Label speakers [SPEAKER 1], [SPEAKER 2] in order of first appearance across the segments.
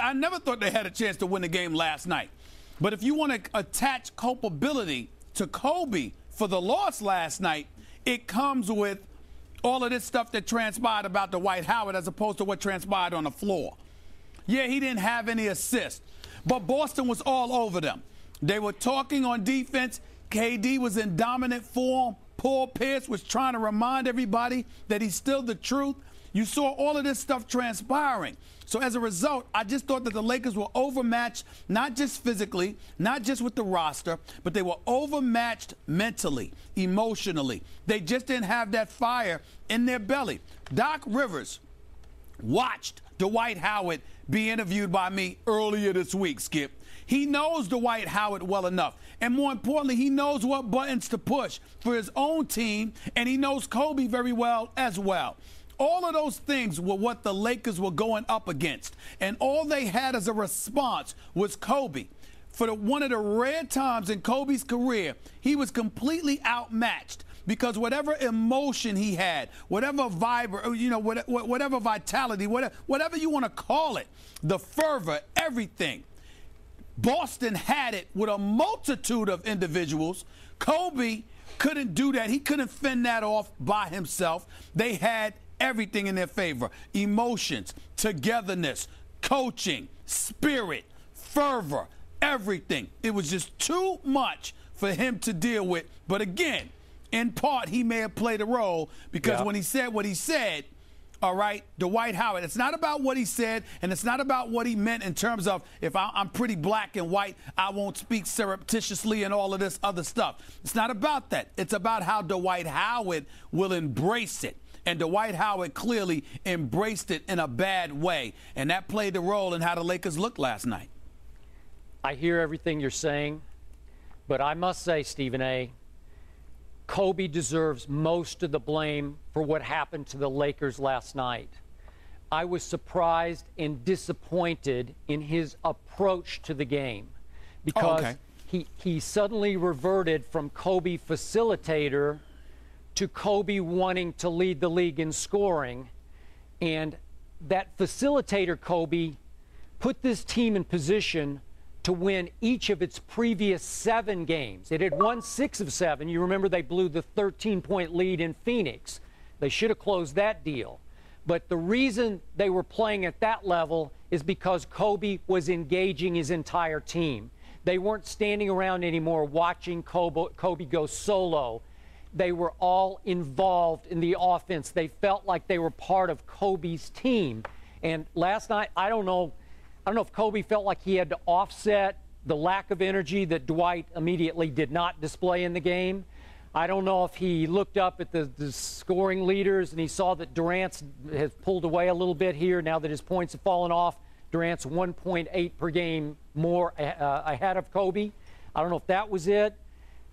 [SPEAKER 1] I never thought they had a chance to win the game last night. But if you want to attach culpability to Kobe for the loss last night, it comes with all of this stuff that transpired about Dwight Howard as opposed to what transpired on the floor. Yeah, he didn't have any assists, but Boston was all over them. They were talking on defense. KD was in dominant form. Paul Pierce was trying to remind everybody that he's still the truth. You saw all of this stuff transpiring. So as a result, I just thought that the Lakers were overmatched, not just physically, not just with the roster, but they were overmatched mentally, emotionally. They just didn't have that fire in their belly. Doc Rivers watched Dwight Howard be interviewed by me earlier this week, Skip. He knows Dwight Howard well enough. And more importantly, he knows what buttons to push for his own team, and he knows Kobe very well as well. All of those things were what the Lakers were going up against. And all they had as a response was Kobe. For one of the rare times in Kobe's career, he was completely outmatched because whatever emotion he had, whatever whatever vitality, whatever you want to call it, the fervor, everything, Boston had it with a multitude of individuals. Kobe couldn't do that. He couldn't fend that off by himself. They had everything in their favor: emotions, togetherness, coaching, spirit, fervor, everything. It was just too much for him to deal with. But again, in part, he may have played a role because when he said what he said, all right, Dwight Howard, it's not about what he said, and it's not about what he meant in terms of if I'm pretty black and white, I won't speak surreptitiously and all of this other stuff. It's not about that. It's about how Dwight Howard will embrace it. And Dwight Howard clearly embraced it in a bad way, and that played a role in how the Lakers looked last night.
[SPEAKER 2] I hear everything you're saying, but I must say, Stephen A., Kobe deserves most of the blame for what happened to the Lakers last night. I was surprised and disappointed in his approach to the game because he suddenly reverted from Kobe facilitator to Kobe wanting to lead the league in scoring. And that facilitator, Kobe, put this team in position to win each of its previous 7 games. It had won 6 of 7. You remember they blew the 13-point lead in Phoenix. They should have closed that deal. But the reason they were playing at that level is because Kobe was engaging his entire team. They weren't standing around anymore watching Kobe go solo. They were all involved in the offense. They felt like they were part of Kobe's team. And last night, I don't know if Kobe felt like he had to offset the lack of energy that Dwight immediately did not display in the game. I don't know if he looked up at the scoring leaders and he saw that Durant has pulled away a little bit here now that his points have fallen off. Durant's 1.8 per game more ahead of Kobe. I don't know if that was it.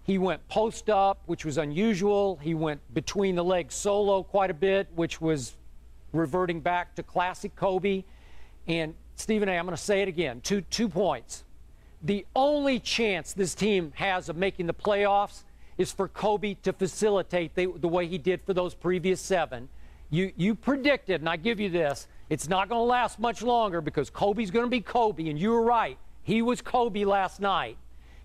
[SPEAKER 2] He went post up, which was unusual. He went between the legs solo quite a bit, which was reverting back to classic Kobe. And Stephen A., I'm going to say it again, two points. The only chance this team has of making the playoffs is for Kobe to facilitate the way he did for those previous 7. You predicted, and I give you this, it's not going to last much longer because Kobe's going to be Kobe, and you were right. He was Kobe last night.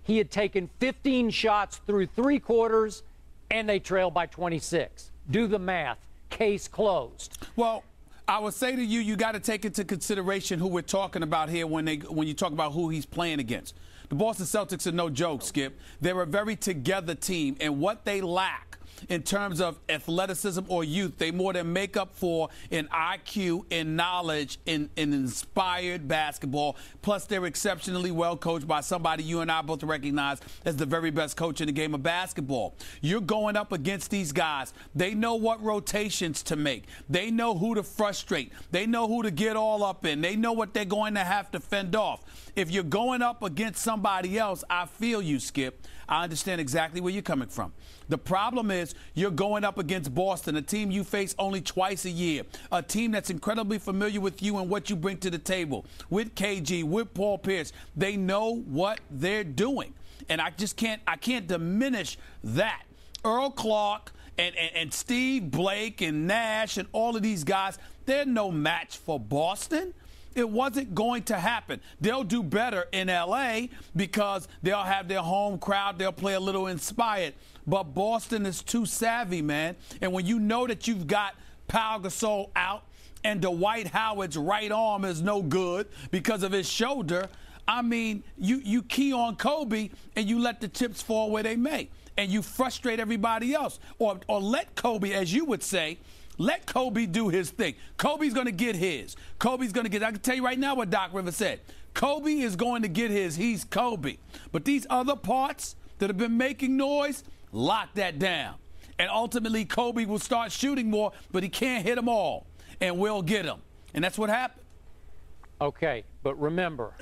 [SPEAKER 2] He had taken 15 shots through 3 quarters, and they trailed by 26. Do the math. Case closed.
[SPEAKER 1] Well, I would say to you, you got to take into consideration who we're talking about here when you talk about who he's playing against. The Boston Celtics are no joke, Skip. They're a very together team, and what they lack in terms of athleticism or youth, they more than make up for in IQ, in knowledge, in inspired basketball. Plus, they're exceptionally well coached by somebody you and I both recognize as the very best coach in the game of basketball. You're going up against these guys. They know what rotations to make. They know who to frustrate. They know who to get all up in. They know what they're going to have to fend off. If you're going up against somebody else, I feel you, Skip. I understand exactly where you're coming from. The problem is you're going up against Boston, a team you face only twice a year, a team that's incredibly familiar with you and what you bring to the table. With KG, with Paul Pierce, they know what they're doing. And I can't diminish that. Earl Clark and Steve Blake and Nash and all of these guys, they're no match for Boston. It wasn't going to happen. They'll do better in L.A. because they'll have their home crowd. They'll play a little inspired. But Boston is too savvy, man. And when you know that you've got Pau Gasol out and Dwight Howard's right arm is no good because of his shoulder, I mean, you key on Kobe and you let the chips fall where they may. And you frustrate everybody else. Or let Kobe, as you would say, let Kobe do his thing. Kobe's going to get his. Kobe's going to get, I can tell you right now what Doc Rivers said. Kobe is going to get his. He's Kobe. But these other parts that have been making noise, lock that down. And ultimately, Kobe will start shooting more, but he can't hit them all. And we'll get him. And that's what happened.
[SPEAKER 2] Okay, but remember,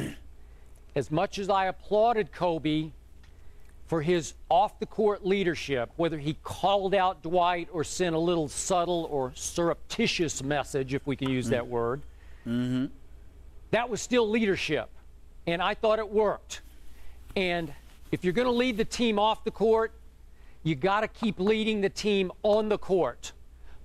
[SPEAKER 2] as much as I applauded Kobe for his off-the-court leadership, whether he called out Dwight or sent a little subtle or surreptitious message, if we can use that word, that was still leadership. And I thought it worked. And if you're going to lead the team off the court, you got to keep leading the team on the court.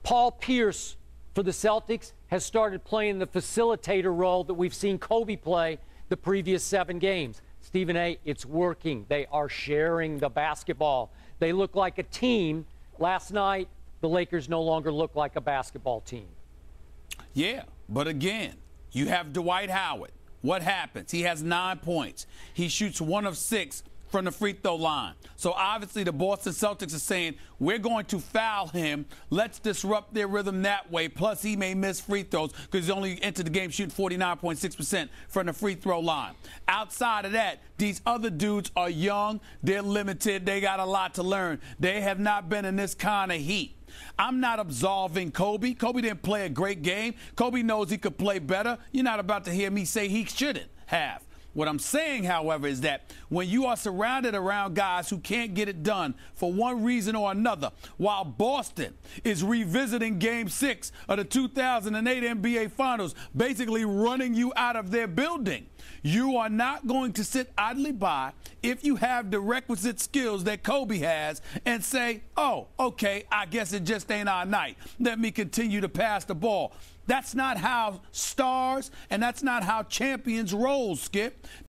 [SPEAKER 2] Paul Pierce for the Celtics has started playing the facilitator role that we've seen Kobe play the previous 7 games. Stephen A., it's working. They are sharing the basketball. They look like a team. Last night, the Lakers no longer look like a basketball team.
[SPEAKER 1] Yeah, but again, you have Dwight Howard. What happens? He has 9 points. He shoots 1 of 6 from the free throw line. So obviously the Boston Celtics are saying, we're going to foul him. Let's disrupt their rhythm that way. Plus, he may miss free throws because he only entered the game shooting 49.6% from the free throw line. Outside of that, these other dudes are young. They're limited. They got a lot to learn. They have not been in this kind of heat. I'm not absolving Kobe. Kobe didn't play a great game. Kobe knows he could play better. You're not about to hear me say he shouldn't have. What I'm saying, however, is that when you are surrounded around guys who can't get it done for one reason or another, while Boston is revisiting Game 6 of the 2008 NBA Finals, basically running you out of their building, you are not going to sit idly by if you have the requisite skills that Kobe has and say, oh, okay, I guess it just ain't our night. Let me continue to pass the ball. That's not how stars and that's not how champions roll, Skip.